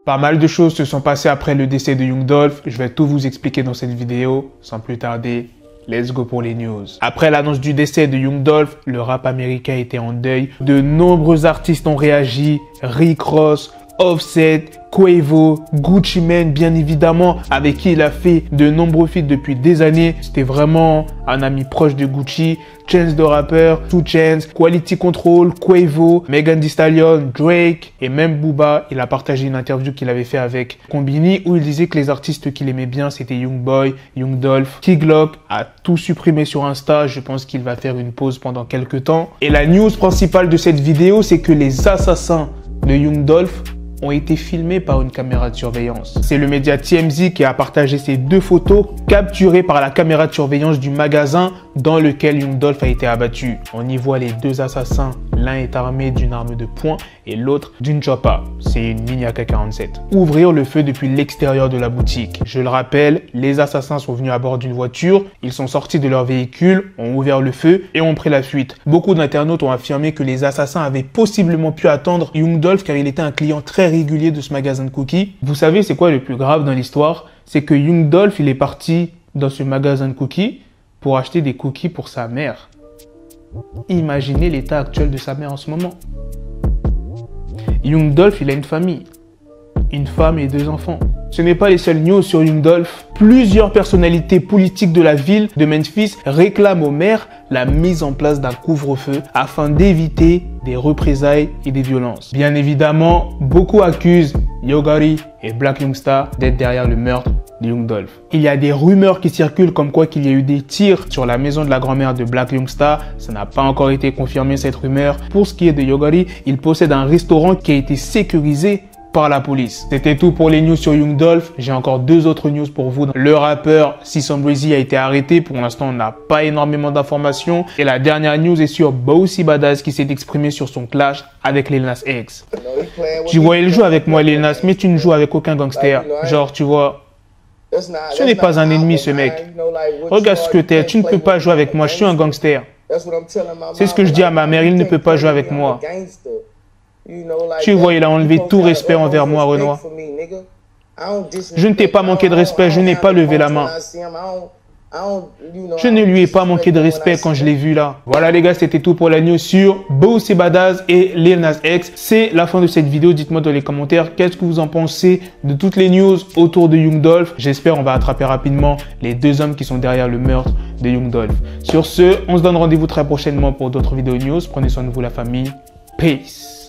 Pas mal de choses se sont passées après le décès de Young Dolph. Je vais tout vous expliquer dans cette vidéo. Sans plus tarder, let's go pour les news. Après l'annonce du décès de Young Dolph, le rap américain était en deuil. De nombreux artistes ont réagi. Rick Ross, Offset, Quavo, Gucci Mane, bien évidemment, avec qui il a fait de nombreux feats depuis des années. C'était vraiment un ami proche de Gucci. Chance the Rapper, 2 Chainz, Quality Control, Quavo, Megan Thee Stallion, Drake et même Booba. Il a partagé une interview qu'il avait fait avec Combini où il disait que les artistes qu'il aimait bien c'était Young Boy, Young Dolph. Key Glock a tout supprimé sur Insta. Je pense qu'il va faire une pause pendant quelques temps. Et la news principale de cette vidéo, c'est que les assassins de Young Dolph ont été filmés par une caméra de surveillance. C'est le média TMZ qui a partagé ces deux photos capturées par la caméra de surveillance du magasin dans lequel Young Dolph a été abattu. On y voit les deux assassins. L'un est armé d'une arme de poing et l'autre d'une choppa. C'est une Mini AK-47. Ouvrir le feu depuis l'extérieur de la boutique. Je le rappelle, les assassins sont venus à bord d'une voiture, ils sont sortis de leur véhicule, ont ouvert le feu et ont pris la fuite. Beaucoup d'internautes ont affirmé que les assassins avaient possiblement pu attendre Young Dolph car il était un client très régulier de ce magasin de cookies. Vous savez c'est quoi le plus grave dans l'histoire? C'est que Young Dolph il est parti dans ce magasin de cookies pour acheter des cookies pour sa mère. Imaginez l'état actuel de sa mère en ce moment. Young Dolph, il a une famille, une femme et 2 enfants. Ce n'est pas les seules news sur Young Dolph. Plusieurs personnalités politiques de la ville de Memphis réclament au maire la mise en place d'un couvre-feu afin d'éviter des représailles et des violences. Bien évidemment, beaucoup accusent Yo Gotti et Black Youngsta d'être derrière le meurtre de Young Dolph. Il y a des rumeurs qui circulent comme quoi qu'il y a eu des tirs sur la maison de la grand-mère de Black Youngsta. Ça n'a pas encore été confirmé cette rumeur. Pour ce qui est de Yo Gotti, il possède un restaurant qui a été sécurisé par la police. C'était tout pour les news sur Young Dolph. J'ai encore 2 autres news pour vous. Le rappeur C-Some Breezy a été arrêté. Pour l'instant, on n'a pas énormément d'informations. Et la dernière news est sur Boosie Badazz qui s'est exprimé sur son clash avec Lil Nas X. Tu vois, il joue avec moi Lil Nas, mais tu ne joues avec aucun gangster. Genre, tu vois, ce n'est pas un ennemi ce mec. Regarde ce que t'es, tu ne peux pas jouer avec moi, je suis un gangster. C'est ce que je dis à ma mère, il ne peut pas jouer avec moi. Tu vois, il a enlevé tout respect envers moi, Renoir. Je ne t'ai pas manqué de respect, je n'ai pas levé la main. Je ne lui ai pas manqué de respect quand je l'ai vu là. Voilà les gars, c'était tout pour la news sur Boosie Badazz et Lil Nas X. C'est la fin de cette vidéo. Dites-moi dans les commentaires qu'est-ce que vous en pensez de toutes les news autour de Young Dolph. J'espère on va attraper rapidement les 2 hommes qui sont derrière le meurtre de Young Dolph. Sur ce, on se donne rendez-vous très prochainement pour d'autres vidéos news. Prenez soin de vous la famille. Peace.